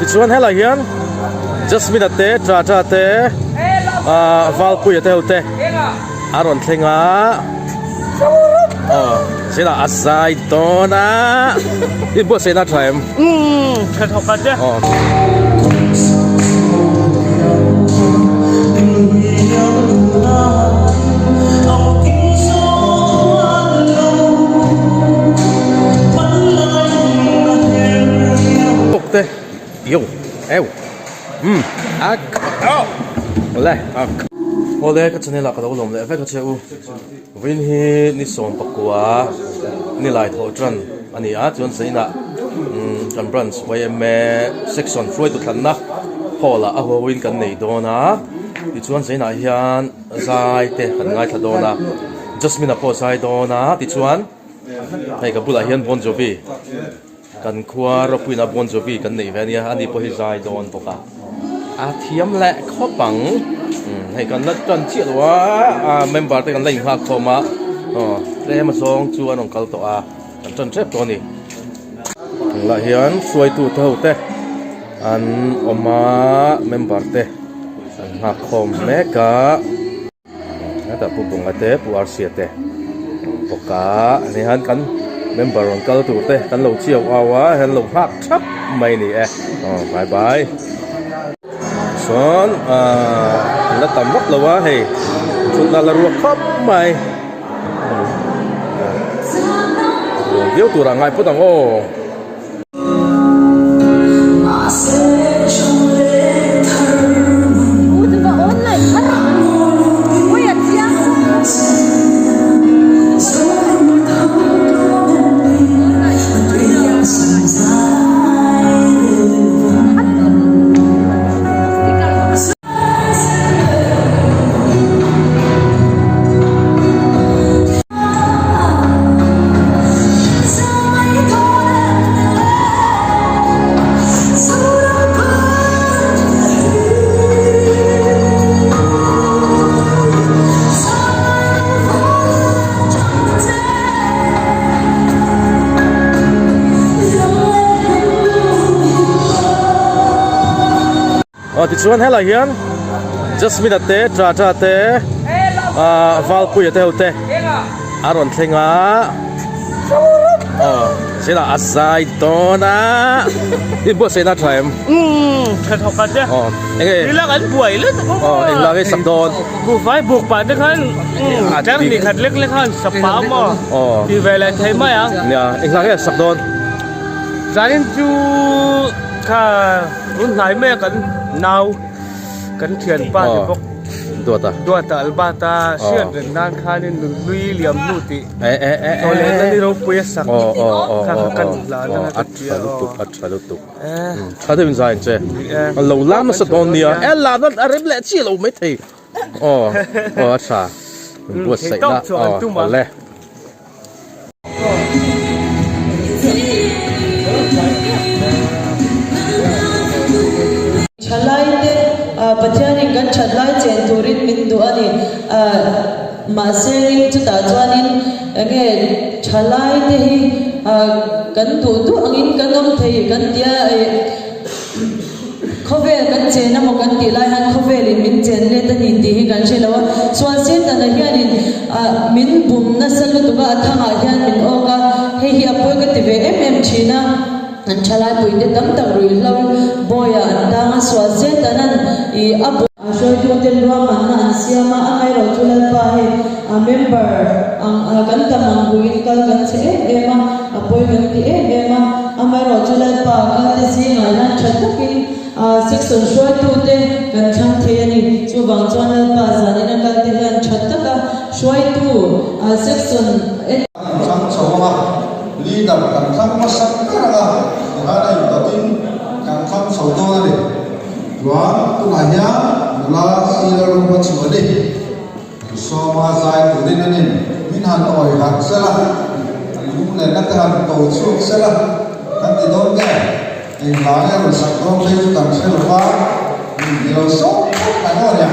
ติดชวนให้เราเห็น just minute เตะจ้าเตะวัลปุยเตะเตะอารอนเทงะเสนาอาศัยตัวนะนี่บัวเสนาไทม์แค่ทำกันเนี่ยYo, oleh, oleh kat sini lah kalau ulum le, efek kat sini win hi ni som pakua, ni lai thau tran, ani tuan sini nak, kan branch, YMA section Freud tu kan nak, pola aku win kan ni dona, di tuan sini nak hian zai teh kan ngai thau dona, just mina po zai dona, di tuan, hai kabula hian Bon Jovi. กันคว้ารบวินาบอนโจบีกันนี่แค่นี้อันนี้พอให้ใจโดนปกะอาเทียมและข้อปังให้กันนัดกันเชื่อว่าเมมเบอร์ที่กันเล่นหักเข้ามาได้มาส่งจวนของเขาตัวกันจนเจ็บตัวนี้หลายอย่างสวยตัวเท่าเตะอันออกมาเมมเบอร์เตะหักเข้าเมกะแต่ผู้บุงเตะผู้อาเซียเตะปกะในหันกันเมมเบอร์ของเขาตัวเตะกันเราเชี่ยวเอาวะเห็นเราหักชับไม่นี่บายบายส่วนแล้วต่ำวัดเราวะเฮ้ยชุดเรารัวครับไม่เดี๋ยวตัวร่างไงพูดต่างโอ้ติดชวนให้เราเห็น just minute เตะจ้าเตะวัลปุยเตะเตะอารอนเทงะเสนาอาศัยตัวนะนี่บัวเสนาไทม์แค่ทำกันเนี่ยนี่ละกันป่วยเลยเอ็งละไอ้สับโดนบุกไฟบุกป่าได้ขั้นแจ้งดีขัดเล็กเล็กขั้นสปาหม้อดีเวลาใช่ไหมเนี่ยเอ็งละไอ้สับโดนจานินจูค่ะรุ่นไหนแม่กันนาวกันเทียนป้าที่พวกตัวตาลบาตาเชื่อเรื่องด้านข้านี่ลุยเหลี่ยมลูติตัวเล็กนั่นที่เราเปย์สักข้างกันหลานนั่นอัดสลุตุกถ้าที่เป็นใจเจ้เราล้ำมาสะดอนเนี่ยล้ำนั่นอะไรแหละที่เราไม่ทีอัดสาบัวใส่ละเลยปัจจัยนี้กันชัดไล่เจนทูรินมินดูอันนี้มาเซริจุดตาจวนนี้เงี้ยชัดไล่ที่กันดูอันนี้กันน้องที่กันเดียเขาเวกันเจนนะมกันตีไล่หันเขาเวลิมินเจนเลยตันนี้ตีกันเชื่อแล้วว่าส่วนเส้นนั้นเฮียนี่มินบุ้มนั่นสรุปตัวทางอาเฮียมินโอกาเฮียป่วยกันตีเวชีนะอันชลายปุยเดตั้งแต่รุ่ยเราบ่อยอันดังสวดเสตนั้นอีอับช่วยตัวเต็มรวมมันนั่นเสียมาอะไรเราจุลไปเมมเบอร์กันทำมังบุยกันเสมาป่วยกันที่มาอะไรเราจุลไปกันที่สิ่งนั้นชัดกินสิ่งส่วนช่วยตัวเต็มกันทั้งเทียนี่จูบังจุลไปจานี่นั่นกันที่กันชัดก็ช่วยตัวสิ่งส่วนทั้งสองว่าลีดกันทั้งมาสักการะada yang tatin kan kam saudara ni, tuan tu hanya mula siapa rumah cuma deh, semua saya tu ni ni, minhan oi hak salah, mungkin nak terang tahu cuk salah, kan tidak ni, yang lain rusak orang tu tak salah, dia sok tak ada.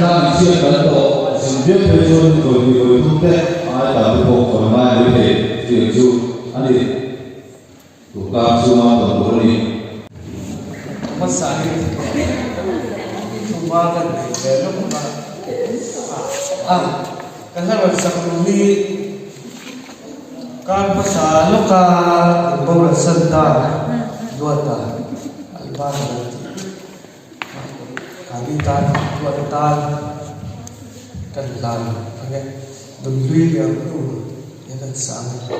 那一些很多身边的人都会通的，啊，打不过我们买回来，就安尼，都搞出嘛很多哩。 Masahit. Tumagan pero kuma. Kasama sa kami kan pasalo ka ibang santa duata albana kabitan duata kanlan okay dulwi yang tu yang sama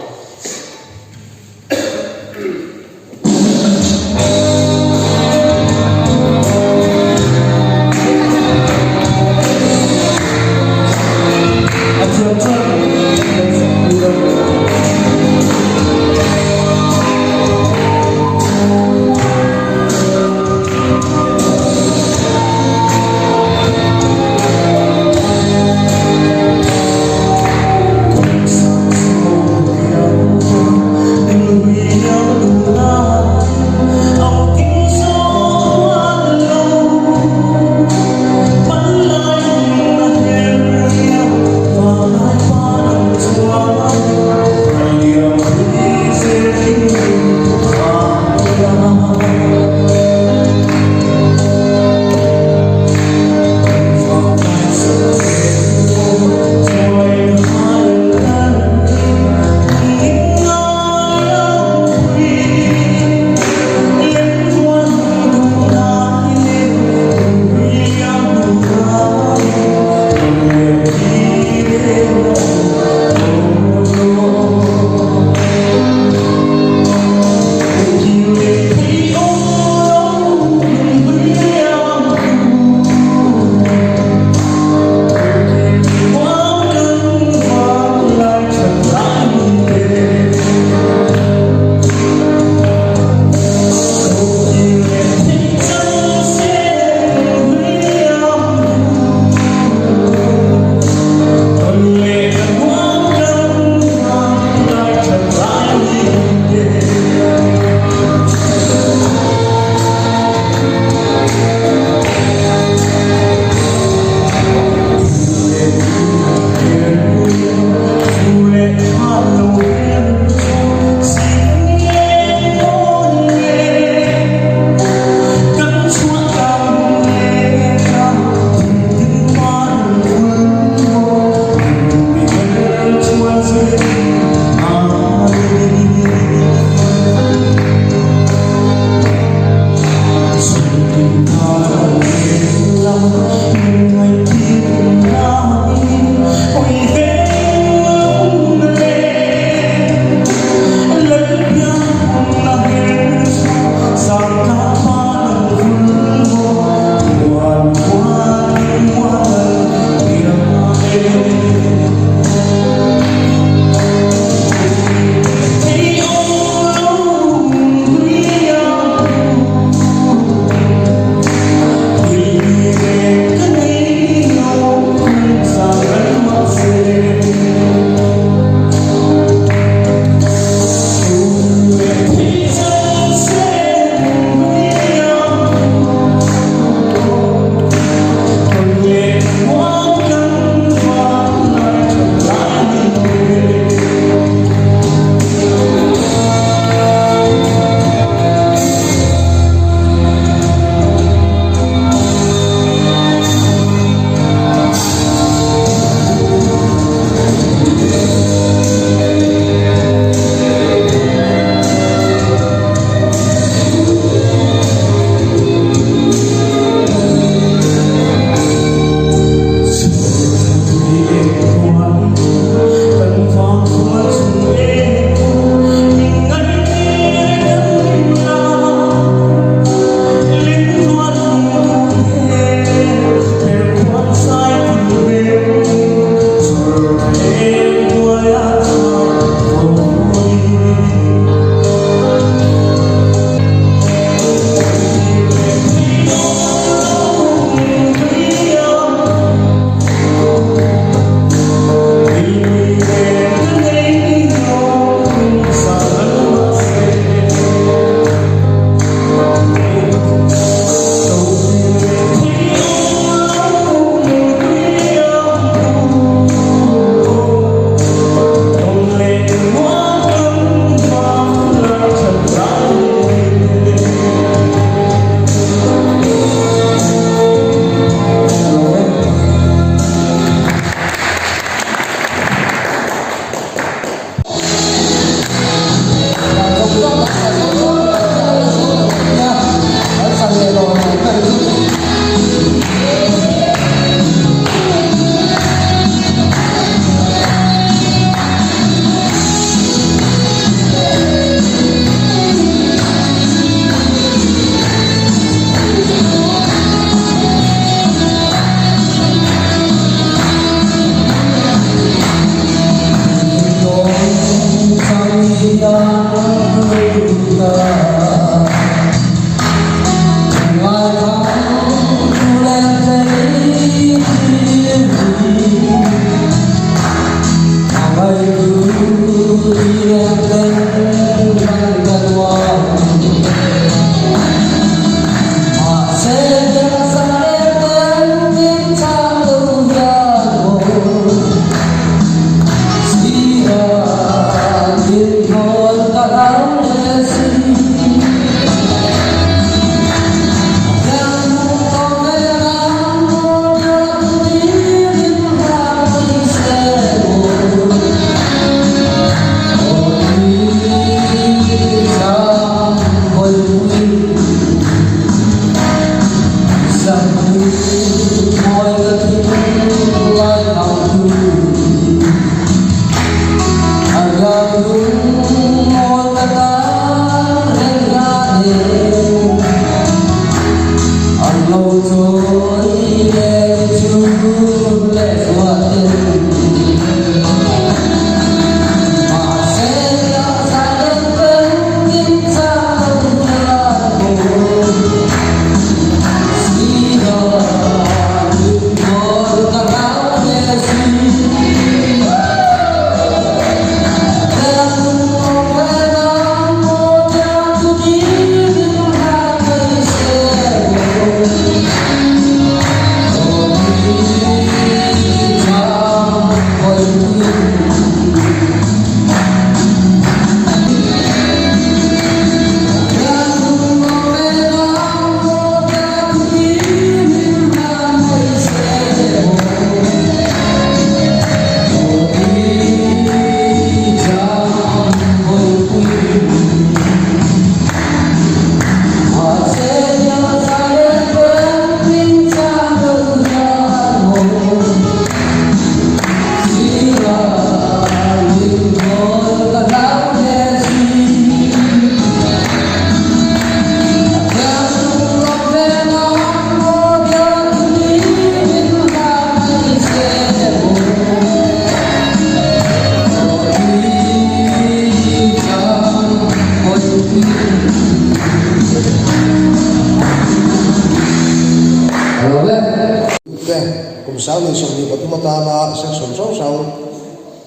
cùng sáu người sống đi bắt mata na section sáu sáu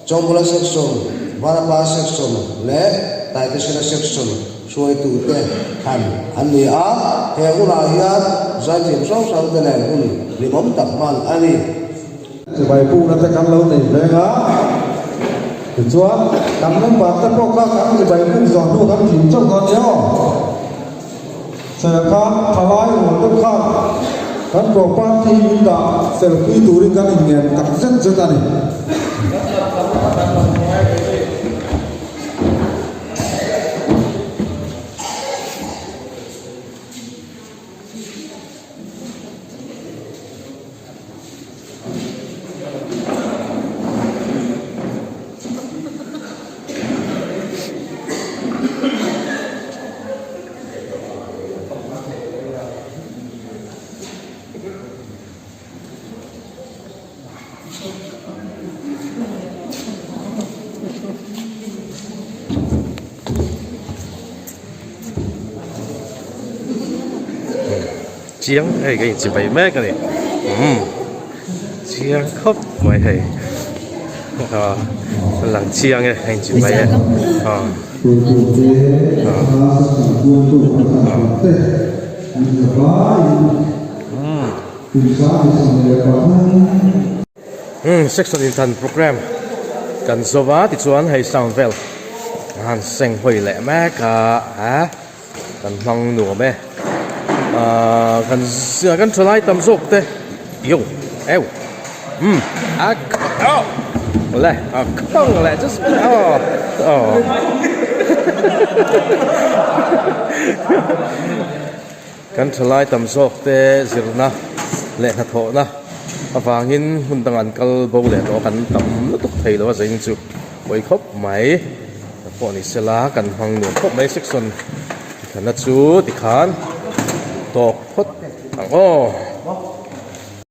trong một section varapa section lẽ tại cái section xuôi từ cái hành anh đi á theo cái là hiện giải điểm sáu sáu cái này cũng để bấm tập man anh đi thì bài phụ là ta cắm lâu thì đấy đó thì chúa cắm nó vào cái bọc cắm thì bài phụ giòn đồ cắm thím trong con nhớ sẽ cắm tháo lái một cái khác kan properti minta selfie turin kan ingin tak sen setani chiang cái chỉ bảy mét cái này chiang khóc vậy thầy lần chiang cái anh chỉ bảy section in thành program cần số vá thì chuan hay sound well han seng hồi lẹ mẹ cả cần mong nửa mẹ cần trở lại tầm dục thế yêu eo lại không lại just cần trở lại tầm dục thế zirna lẹ thật hộ na vàng in hun tăng ăn cal bầu lẹ đó cần tầm nó tục thầy đó dành chụp với khóc máy bọn này sẽ lá cần hàng nửa khóc máy section cần nó chú thì khán tộc phốt